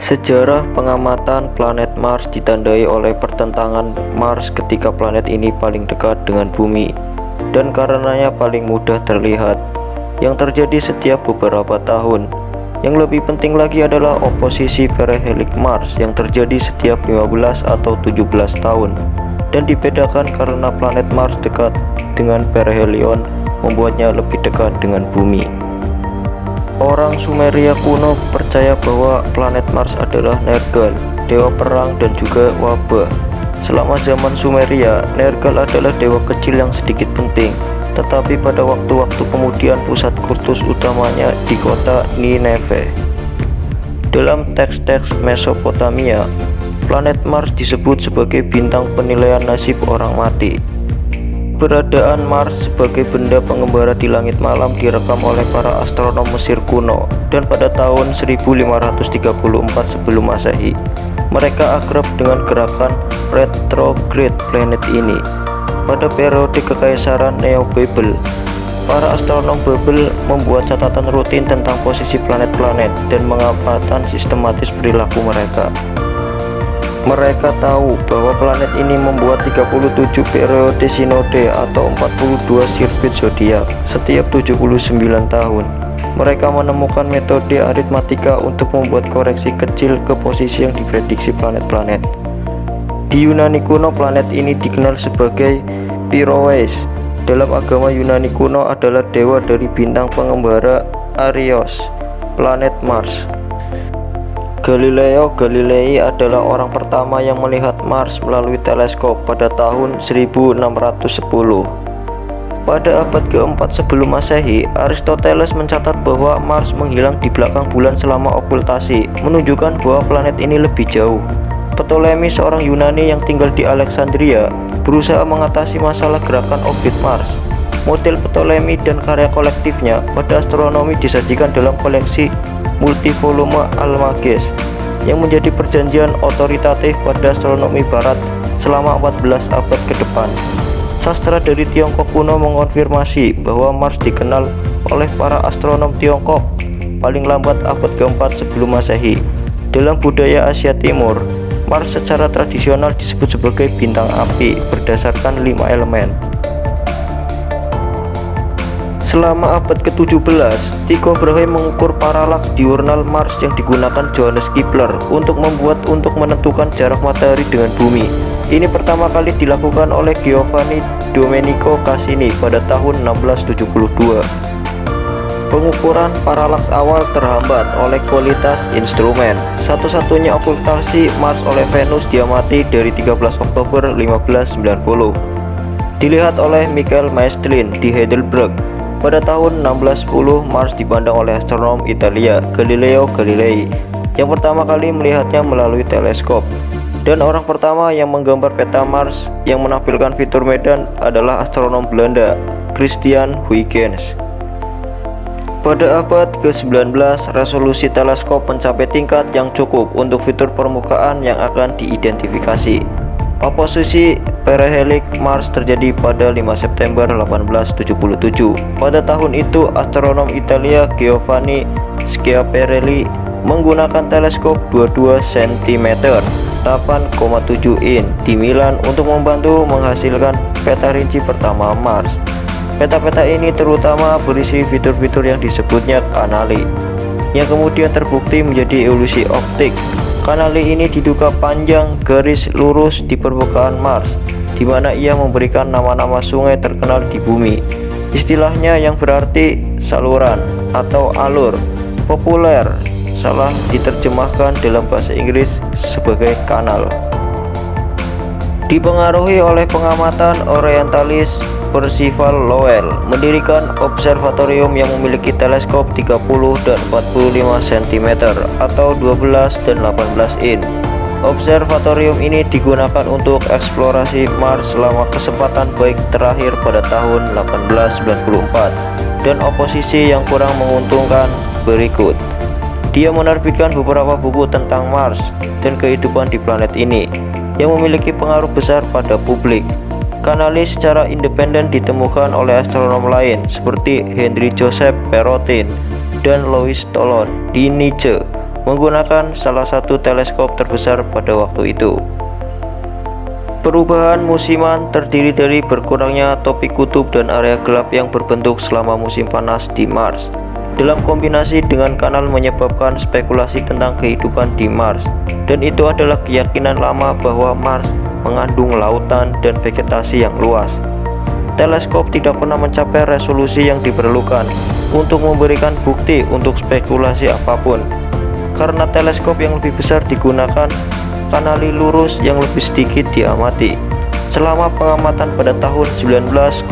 Sejarah pengamatan planet Mars ditandai oleh pertentangan Mars ketika planet ini paling dekat dengan Bumi dan karenanya paling mudah terlihat, yang terjadi setiap beberapa tahun. Yang lebih penting lagi adalah oposisi perihelik Mars yang terjadi setiap 15 atau 17 tahun dan dibedakan karena planet Mars dekat dengan perihelion membuatnya lebih dekat dengan Bumi. Orang Sumeria kuno percaya bahwa planet Mars adalah Nergal, dewa perang dan juga wabah. Selama zaman Sumeria, Nergal adalah dewa kecil yang sedikit penting, tetapi pada waktu-waktu kemudian pusat kultus utamanya di kota Nineveh. Dalam teks-teks Mesopotamia, planet Mars disebut sebagai bintang penilaian nasib orang mati. Keberadaan Mars sebagai benda pengembara di langit malam direkam oleh para astronom Mesir kuno, dan pada tahun 1534 sebelum Masehi, mereka akrab dengan gerakan retrograde planet ini. Pada periode kekaisaran Neo-Babel, para astronom Babel membuat catatan rutin tentang posisi planet-planet dan mengamatan sistematis perilaku mereka. Mereka tahu bahwa planet ini membuat 37 periode sinode atau 42 sirkuit zodiak setiap 79 tahun. Mereka menemukan metode aritmatika untuk membuat koreksi kecil ke posisi yang diprediksi planet-planet. Di Yunani kuno, planet ini dikenal sebagai Pyrrhoes. Dalam agama Yunani kuno adalah dewa dari bintang pengembara Arios, planet Mars. Galileo Galilei adalah orang pertama yang melihat Mars melalui teleskop pada tahun 1610. Pada abad keempat sebelum Masehi, Aristoteles mencatat bahwa Mars menghilang di belakang bulan selama okultasi, menunjukkan bahwa planet ini lebih jauh. Ptolemy, seorang Yunani yang tinggal di Alexandria, berusaha mengatasi masalah gerakan orbit Mars. Model Ptolemy dan karya kolektifnya pada astronomi disajikan dalam koleksi multivolume Almagest yang menjadi perjanjian otoritatif pada astronomi barat selama 14 abad ke depan. Sastra dari Tiongkok kuno mengonfirmasi bahwa Mars dikenal oleh para astronom Tiongkok paling lambat abad keempat sebelum Masehi. Dalam budaya Asia Timur, Mars secara tradisional disebut sebagai bintang api berdasarkan 5 elemen. Selama abad ke-17, Tycho Brahe mengukur paralaks diurnal Mars yang digunakan Johannes Kepler untuk menentukan jarak matahari dengan bumi. Ini pertama kali dilakukan oleh Giovanni Domenico Cassini pada tahun 1672. Pengukuran paralaks awal terhambat oleh kualitas instrumen. Satu-satunya okultasi Mars oleh Venus diamati dari 13 Oktober 1590. Dilihat oleh Michael Maestlin di Heidelberg. Pada tahun 1610, Mars dipandang oleh astronom Italia Galileo Galilei yang pertama kali melihatnya melalui teleskop. Dan orang pertama yang menggambar peta Mars yang menampilkan fitur medan adalah astronom Belanda Christian Huygens. Pada abad ke-19, resolusi teleskop mencapai tingkat yang cukup untuk fitur permukaan yang akan diidentifikasi. Oposisi perihelik Mars terjadi pada 5 September 1877. Pada tahun itu, astronom Italia Giovanni Schiaparelli menggunakan teleskop 22 cm 8,7 in di Milan untuk membantu menghasilkan peta rinci pertama Mars. Peta-peta ini terutama berisi fitur-fitur yang disebutnya kanali, yang kemudian terbukti menjadi ilusi optik. Kanali ini diduga panjang garis lurus di permukaan Mars, di mana ia memberikan nama-nama sungai terkenal di bumi. Istilahnya yang berarti saluran atau alur, populer salah diterjemahkan dalam bahasa Inggris sebagai kanal. Dipengaruhi oleh pengamatan orientalis, Percival Lowell mendirikan observatorium yang memiliki teleskop 30 dan 45 cm atau 12 dan 18 in. Observatorium ini digunakan untuk eksplorasi Mars selama kesempatan baik terakhir pada tahun 1894 dan oposisi yang kurang menguntungkan berikut. Dia menerbitkan beberapa buku tentang Mars dan kehidupan di planet ini yang memiliki pengaruh besar pada publik. Kanali secara independen ditemukan oleh astronom lain seperti Henry Joseph Perrotin dan Louis Tollon di Nice. menggunakan salah satu teleskop terbesar pada waktu itu. Perubahan musiman terdiri dari berkurangnya topi kutub dan area gelap yang berbentuk selama musim panas di Mars. Dalam kombinasi dengan kanal menyebabkan spekulasi tentang kehidupan di Mars, dan itu adalah keyakinan lama bahwa Mars mengandung lautan dan vegetasi yang luas. Teleskop tidak pernah mencapai resolusi yang diperlukan untuk memberikan bukti untuk spekulasi apapun. Karena teleskop yang lebih besar digunakan, kanali lurus yang lebih sedikit diamati. Selama pengamatan pada tahun 1909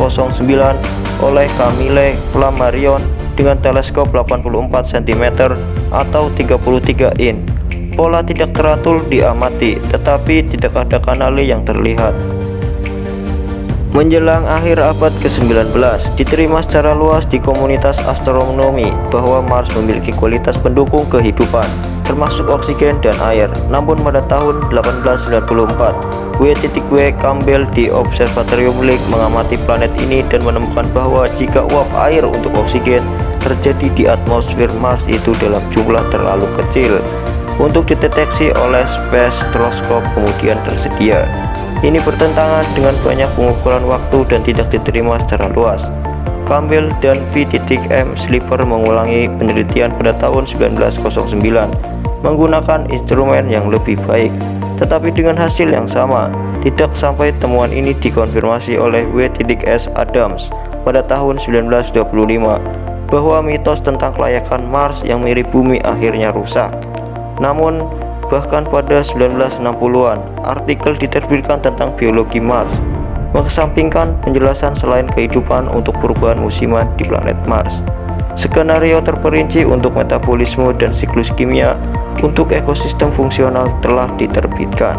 oleh Camille Flammarion dengan teleskop 84 cm atau 33 in, pola tidak teratur diamati, tetapi tidak ada kanali yang terlihat. Menjelang akhir abad ke-19, diterima secara luas di komunitas astronomi bahwa Mars memiliki kualitas pendukung kehidupan, termasuk oksigen dan air. Namun pada tahun 1894, W.W. Campbell di Observatorium Lick mengamati planet ini dan menemukan bahwa jika uap air untuk oksigen terjadi di atmosfer Mars itu dalam jumlah terlalu kecil untuk dideteksi oleh spektroskop kemudian tersedia. Ini bertentangan dengan banyak pengukuran waktu dan tidak diterima secara luas. Campbell dan V.M. Slipher mengulangi penelitian pada tahun 1909 menggunakan instrumen yang lebih baik, tetapi dengan hasil yang sama. Tidak sampai temuan ini dikonfirmasi oleh W.S. Adams pada tahun 1925 bahwa mitos tentang kelayakan Mars yang mirip bumi akhirnya rusak. Namun bahkan pada 1960-an, artikel diterbitkan tentang biologi Mars mengesampingkan penjelasan selain kehidupan untuk perubahan musiman di planet Mars. Skenario terperinci untuk metabolisme dan siklus kimia untuk ekosistem fungsional telah diterbitkan.